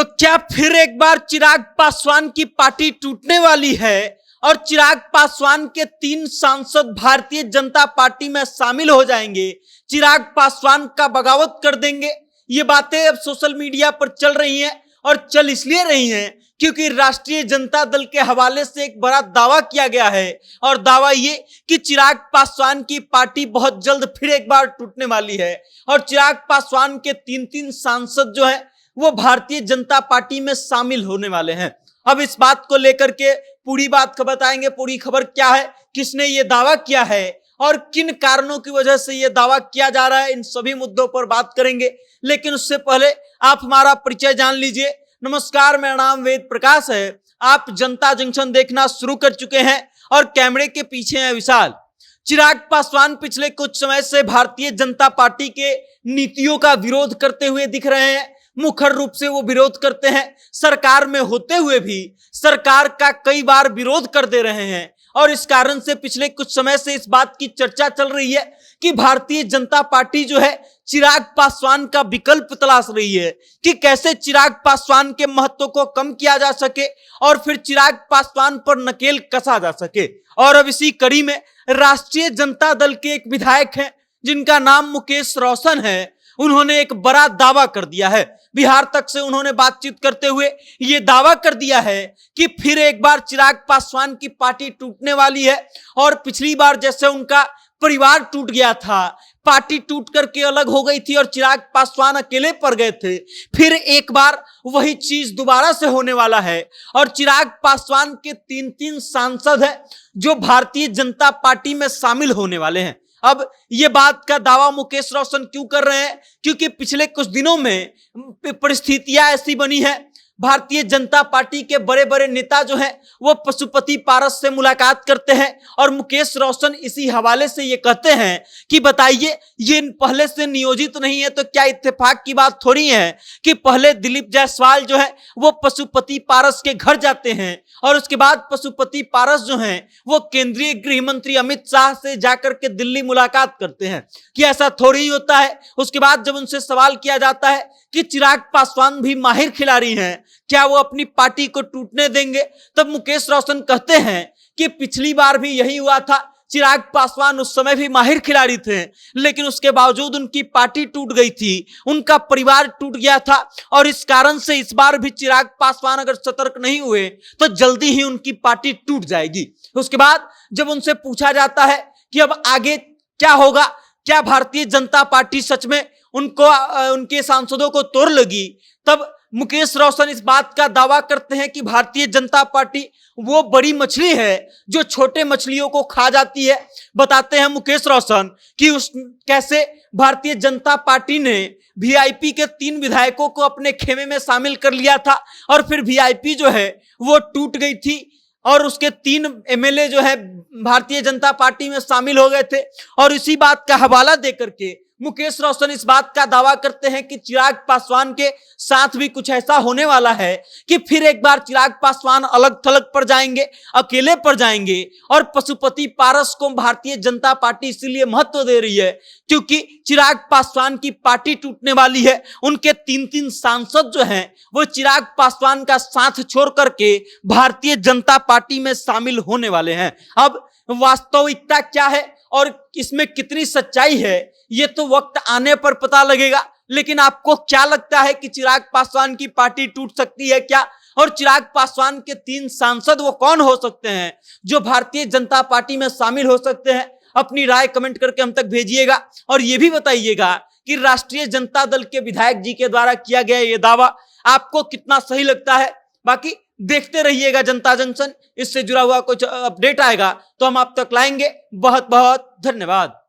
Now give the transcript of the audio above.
तो क्या फिर एक बार चिराग पासवान की पार्टी टूटने वाली है और चिराग पासवान के 3 सांसद भारतीय जनता पार्टी में शामिल हो जाएंगे, चिराग पासवान का बगावत कर देंगे? ये बातें अब सोशल मीडिया पर चल रही हैं और चल इसलिए रही हैं क्योंकि राष्ट्रीय जनता दल के हवाले से एक बड़ा दावा किया गया है और दावा ये कि चिराग पासवान की पार्टी बहुत जल्द फिर एक बार टूटने वाली है और चिराग पासवान के 3 सांसद जो है वो भारतीय जनता पार्टी में शामिल होने वाले हैं। अब इस बात को लेकर के पूरी बात को बताएंगे, पूरी खबर क्या है, किसने ये दावा किया है और किन कारणों की वजह से ये दावा किया जा रहा है, इन सभी मुद्दों पर बात करेंगे। लेकिन उससे पहले आप हमारा परिचय जान लीजिए। नमस्कार, मेरा नाम वेद प्रकाश है। आप जनता जंक्शन देखना शुरू कर चुके हैं और कैमरे के पीछे है विशाल। चिराग पासवान पिछले कुछ समय से भारतीय जनता पार्टी के नीतियों का विरोध करते हुए दिख रहे हैं। मुखर रूप से वो विरोध करते हैं, सरकार में होते हुए भी सरकार का कई बार विरोध कर दे रहे हैं और इस कारण से पिछले कुछ समय से इस बात की चर्चा चल रही है कि भारतीय जनता पार्टी जो है चिराग पासवान का विकल्प तलाश रही है कि कैसे चिराग पासवान के महत्व को कम किया जा सके और फिर चिराग पासवान पर नकेल कसा जा सके। और अब इसी कड़ी में राष्ट्रीय जनता दल के एक विधायक हैं जिनका नाम मुकेश रोशन है, उन्होंने एक बड़ा दावा कर दिया है। बिहार तक से उन्होंने बातचीत करते हुए यह दावा कर दिया है कि फिर एक बार चिराग पासवान की पार्टी टूटने वाली है और पिछली बार जैसे उनका परिवार टूट गया था, पार्टी टूट करके अलग हो गई थी और चिराग पासवान अकेले पड़ गए थे, फिर एक बार वही चीज दोबारा से होने वाला है और चिराग पासवान के 3 सांसद हैं जो भारतीय जनता पार्टी में शामिल होने वाले हैं। अब ये बात का दावा मुकेश रोशन क्यों कर रहे हैं? क्योंकि पिछले कुछ दिनों में परिस्थितियां ऐसी बनी है, भारतीय जनता पार्टी के बड़े बड़े नेता जो हैं वो पशुपति पारस से मुलाकात करते हैं और मुकेश रोशन इसी हवाले से ये कहते हैं कि बताइए, ये पहले से नियोजित नहीं है तो क्या इत्तेफाक की बात थोड़ी है कि पहले दिलीप जायसवाल जो है वो पशुपति पारस के घर जाते हैं और उसके बाद पशुपति पारस जो हैं वो केंद्रीय गृह मंत्री अमित शाह से जाकर के दिल्ली मुलाकात करते हैं। कि ऐसा थोड़ी ही होता है। उसके बाद जब उनसे सवाल किया जाता है कि चिराग पासवान भी माहिर खिलाड़ी हैं, क्या वो अपनी पार्टी को टूटने देंगे, तब मुकेश रोशन कहते हैं कि पिछली बार भी यही हुआ था, चिराग पासवान उस समय भी माहिर खिलाड़ी थे लेकिन उसके बावजूद उनकी पार्टी टूट गई थी, उनका परिवार टूट गया था और इस कारण से इस बार भी चिराग पासवान अगर सतर्क नहीं हुए तो जल्दी ही उनकी पार्टी टूट जाएगी। उसके बाद जब उनसे पूछा जाता है कि अब आगे क्या होगा, क्या भारतीय जनता पार्टी सच में उनको उनके सांसदों को तोड़ लगी, तब मुकेश रोशन इस बात का दावा करते हैं कि भारतीय जनता पार्टी वो बड़ी मछली है जो छोटे मछलियों को खा जाती है। बताते हैं मुकेश रोशन कि कैसे भारतीय जनता पार्टी ने वीआईपी के 3 विधायकों को अपने खेमे में शामिल कर लिया था और फिर वीआईपी जो है वो टूट गई थी और उसके 3 एमएलए जो है भारतीय जनता पार्टी में शामिल हो गए थे। और इसी बात का हवाला देकर के मुकेश रोशन इस बात का दावा करते हैं कि चिराग पासवान के साथ भी कुछ ऐसा होने वाला है कि फिर एक बार चिराग पासवान अलग थलग पर जाएंगे, अकेले पर जाएंगे और पशुपति पारस को भारतीय जनता पार्टी इसीलिए महत्व दे रही है क्योंकि चिराग पासवान की पार्टी टूटने वाली है। उनके 3 सांसद जो हैं वो चिराग पासवान का साथ छोड़ करके भारतीय जनता पार्टी में शामिल होने वाले हैं। अब वास्तविकता क्या है और इसमें कितनी सच्चाई है ये तो वक्त आने पर पता लगेगा। लेकिन आपको क्या लगता है कि चिराग पासवान की पार्टी टूट सकती है क्या? और चिराग पासवान के 3 सांसद वो कौन हो सकते हैं जो भारतीय जनता पार्टी में शामिल हो सकते हैं? अपनी राय कमेंट करके हम तक भेजिएगा और ये भी बताइएगा कि राष्ट्रीय जनता दल के विधायक जी के द्वारा किया गया ये दावा आपको कितना सही लगता है। बाकी देखते रहिएगा जनता जंक्शन, इससे जुड़ा हुआ कुछ अपडेट आएगा तो हम आप तक लाएंगे। बहुत बहुत धन्यवाद।